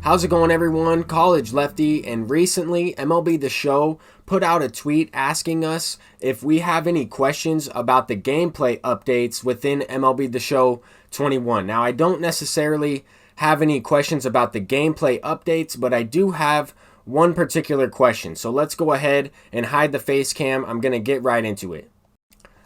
How's it going, everyone? College Lefty, and recently MLB The Show put out a tweet asking us if we have any questions about the gameplay updates within MLB The Show 21. Now, I don't necessarily have any questions about the gameplay updates, but I do have one particular question. So let's go ahead and hide the face cam. I'm going to get right into it.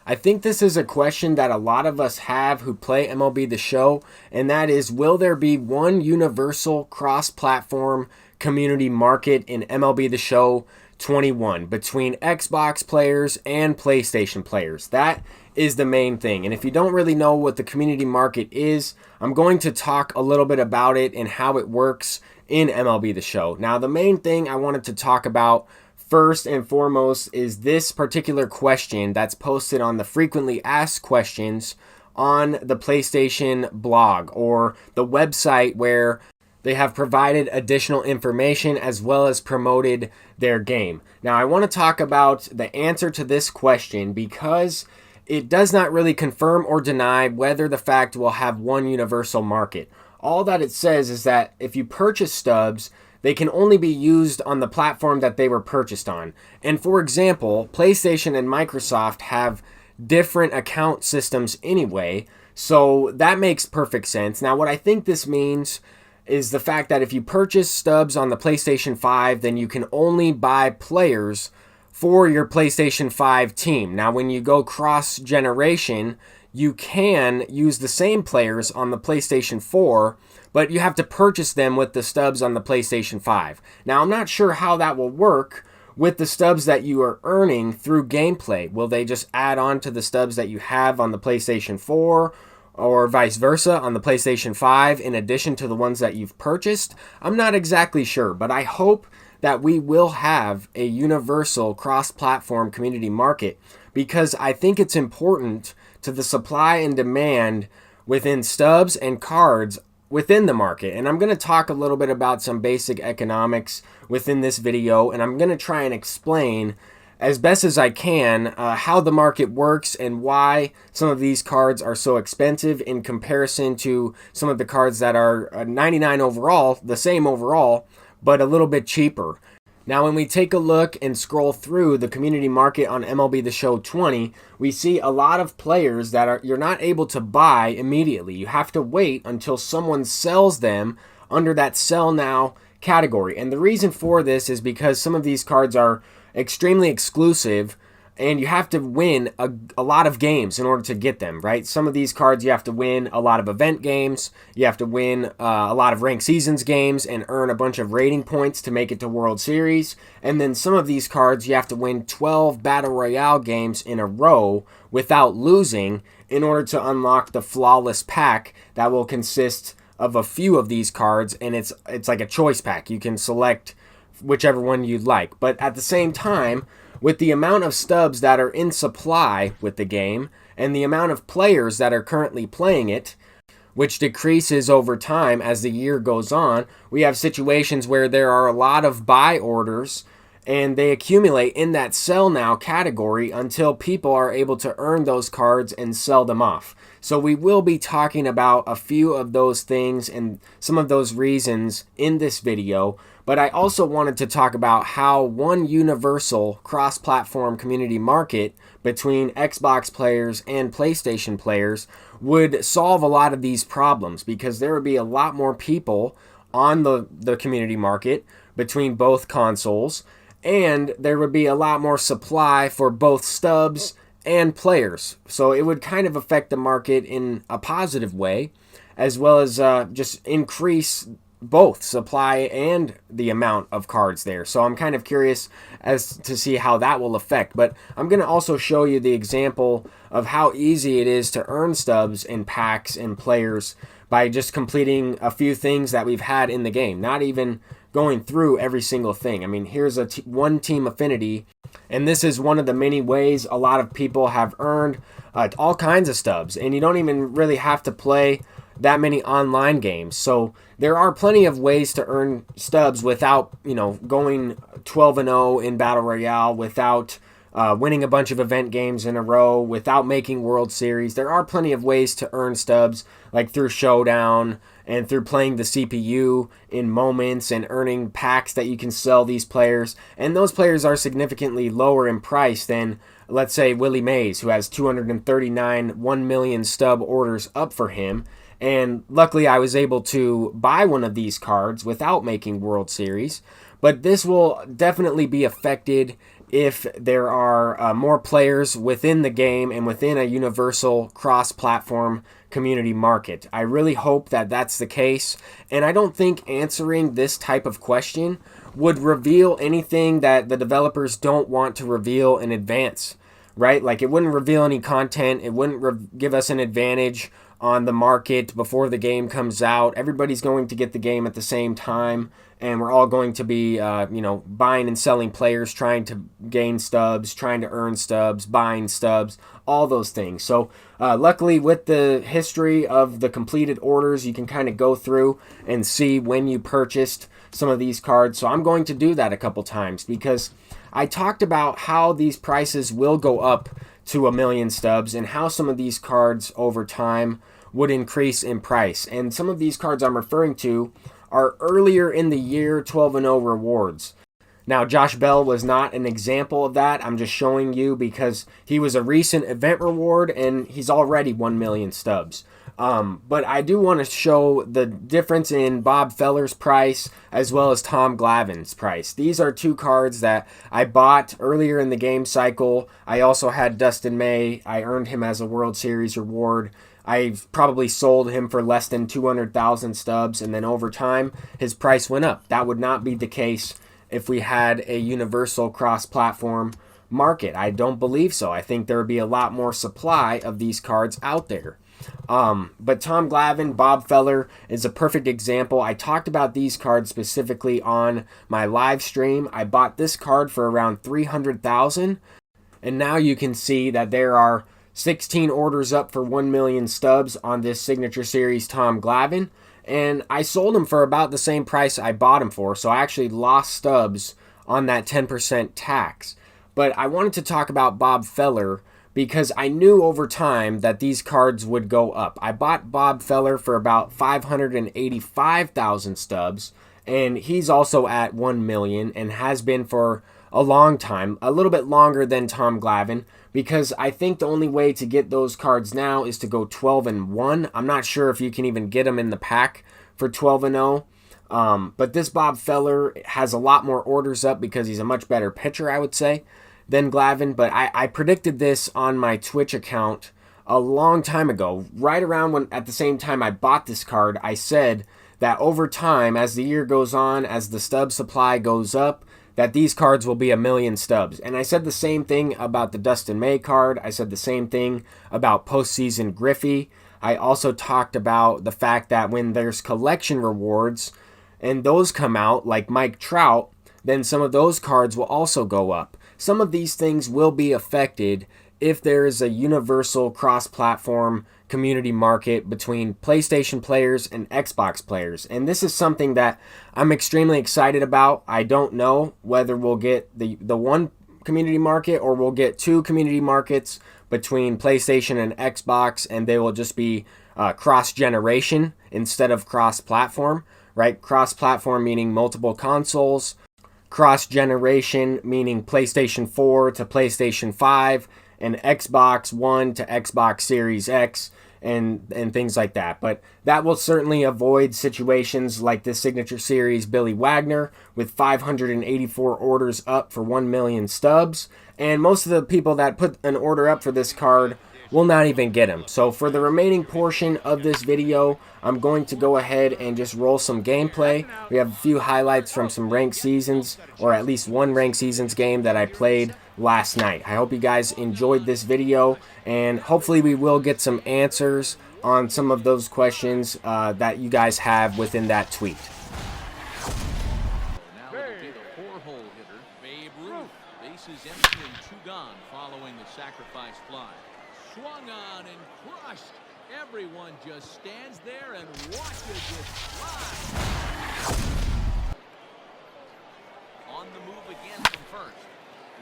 I think this is a question that a lot of us have who play MLB The Show, and that is, will there be one universal cross-platform community market in MLB The Show 21 between Xbox players and PlayStation players? That is the main thing. And if you don't really know what the community market is, I'm going to talk a little bit about it and how it works in MLB The Show. Now, the main thing I wanted to talk about first and foremost is this particular question that's posted on the frequently asked questions on the PlayStation blog or the website where they have provided additional information as well as promoted their game. Now, I want to talk about the answer to this question because it does not really confirm or deny whether the fact will have one universal market. All that it says is that if you purchase stubs, they can only be used on the platform that they were purchased on. And for example, PlayStation and Microsoft have different account systems anyway, so that makes perfect sense. Now, what I think this means is the fact that if you purchase stubs on the PlayStation 5, then you can only buy players for your PlayStation 5 team. Now, when you go cross-generation, you can use the same players on the PlayStation 4, but you have to purchase them with the stubs on the PlayStation 5. Now, I'm not sure how that will work with the stubs that you are earning through gameplay. Will they just add on to the stubs that you have on the PlayStation 4 or vice versa on the PlayStation 5 in addition to the ones that you've purchased? I'm not exactly sure, but I hope that we will have a universal cross-platform community market because I think it's important to the supply and demand within stubs and cards within the market. And I'm going to talk a little bit about some basic economics within this video, and I'm going to try and explain as best as I can how the market works and why some of these cards are so expensive in comparison to some of the cards that are 99 overall, the same overall, but a little bit cheaper. Now, when we take a look and scroll through the community market on MLB The Show 20, we see a lot of players that you're not able to buy immediately. You have to wait until someone sells them under that Sell Now category. And the reason for this is because some of these cards are extremely exclusive, and you have to win a lot of games in order to get them, right? Some of these cards you have to win a lot of event games, you have to win a lot of ranked seasons games and earn a bunch of rating points to make it to World Series. And then some of these cards you have to win 12 Battle Royale games in a row without losing in order to unlock the Flawless Pack that will consist of a few of these cards, and it's like a choice pack. You can select whichever one you'd like. But at the same time, with the amount of stubs that are in supply with the game and the amount of players that are currently playing it, which decreases over time as the year goes on, we have situations where there are a lot of buy orders and they accumulate in that Sell Now category until people are able to earn those cards and sell them off. So we will be talking about a few of those things and some of those reasons in this video. But I also wanted to talk about how one universal cross-platform community market between Xbox players and PlayStation players would solve a lot of these problems, because there would be a lot more people on the community market between both consoles, and there would be a lot more supply for both stubs and players. So it would kind of affect the market in a positive way, as well as just increase both supply and the amount of cards there. So I'm kind of curious as to see how that will affect. But I'm going to also show you the example of how easy it is to earn stubs in packs and players by just completing a few things that we've had in the game, not even going through every single thing. I mean, here's one team affinity, and this is one of the many ways a lot of people have earned all kinds of stubs, and you don't even really have to play that many online games. So there are plenty of ways to earn stubs without, going 12-0 in Battle Royale, without winning a bunch of event games in a row without making World Series. There are plenty of ways to earn stubs, like through Showdown and through playing the CPU in moments and earning packs that you can sell these players. And those players are significantly lower in price than, let's say, Willie Mays, who has 239 1 million stub orders up for him. And luckily I was able to buy one of these cards without making World Series. But this will definitely be affected if there are more players within the game and within a universal cross-platform community market. I really hope that that's the case, and I don't think answering this type of question would reveal anything that the developers don't want to reveal in advance, right? Like, it wouldn't reveal any content, it wouldn't give us an advantage on the market before the game comes out. Everybody's going to get the game at the same time, and we're all going to be, buying and selling players, trying to gain stubs, trying to earn stubs, buying stubs, all those things. So luckily, with the history of the completed orders, you can kind of go through and see when you purchased some of these cards. So I'm going to do that a couple times, because I talked about how these prices will go up to 1 million stubs and how some of these cards over time would increase in price. And some of these cards I'm referring to are earlier in the year 12-0 rewards. Now, Josh Bell was not an example of that. I'm just showing you because he was a recent event reward and he's already 1 million stubs. But I do want to show the difference in Bob Feller's price as well as Tom Glavine's price. These are two cards that I bought earlier in the game cycle. I also had Dustin May. I earned him as a World Series reward. I probably sold him for less than 200,000 stubs, and then over time, his price went up. That would not be the case if we had a universal cross-platform market. I don't believe so. I think there would be a lot more supply of these cards out there. But Tom Glavine, Bob Feller is a perfect example. I talked about these cards specifically on my live stream. I bought this card for around 300,000, and now you can see that there are 16 orders up for 1 million stubs on this Signature Series Tom Glavine, and I sold him for about the same price I bought him for, so I actually lost stubs on that 10% tax. But I wanted to talk about Bob Feller because I knew over time that these cards would go up. I bought Bob Feller for about 585,000 stubs, and he's also at 1 million and has been for a long time, a little bit longer than Tom Glavine, because I think the only way to get those cards now is to go 12-1. I'm not sure if you can even get them in the pack for 12-0. But this Bob Feller has a lot more orders up because he's a much better pitcher, I would say, than Glavine. But I predicted this on my Twitch account a long time ago, right around when, at the same time I bought this card. I said that over time, as the year goes on, as the stub supply goes up, that these cards will be 1 million stubs. And I said the same thing about the Dustin May card. I said the same thing about postseason Griffey. I also talked about the fact that when there's collection rewards and those come out, like Mike Trout, then some of those cards will also go up. Some of these things will be affected if there is a universal cross-platform community market between PlayStation players and Xbox players. And this is something that I'm extremely excited about. I don't know whether we'll get the one community market or we'll get two community markets between PlayStation and Xbox, and they will just be cross-generation instead of cross-platform, right? Cross-platform meaning multiple consoles, cross-generation meaning PlayStation 4 to PlayStation 5, and Xbox One to Xbox Series X, and things like that. But that will certainly avoid situations like this Signature Series Billy Wagner with 584 orders up for 1 million stubs. And most of the people that put an order up for this card will not even get him. So for the remaining portion of this video, I'm going to go ahead and just roll some gameplay. We have a few highlights from some ranked seasons, or at least one ranked seasons game that I played last night. I hope you guys enjoyed this video, and hopefully we will get some answers on some of those questions that you guys have within that tweet. Now it'll be the four-hole hitter, Babe Ruth. Bases empty and two gone following the sacrifice fly. Swung on and crushed. Everyone just stands there and watches it fly. On the move again from first.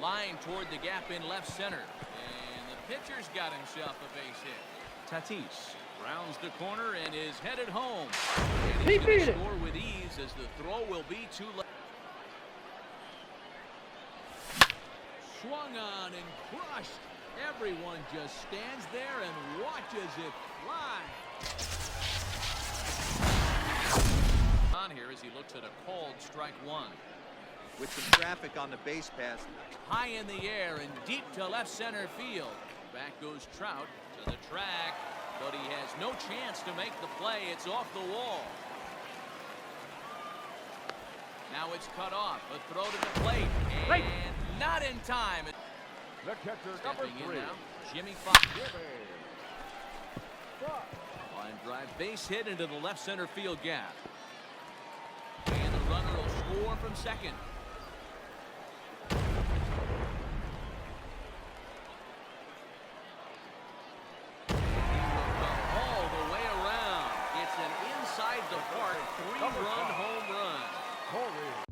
Line toward the gap in left center. And the pitcher's got himself a base hit. Tatis rounds the corner and is headed home. And he's going to score with ease as the throw will be to left. Swung on and crushed. Everyone just stands there and watches it fly. On here as he looks at a called strike one. With some traffic on the base pass. High in the air and deep to left center field. Back goes Trout to the track, but he has no chance to make the play. It's off the wall. Now it's cut off. A throw to the plate, and not in time. The catcher, Stepping number 3. in now, Jimmy Fox. Line drive base hit into the left center field gap. And the runner will score from second. All the way around. It's an inside the park 3-run home run.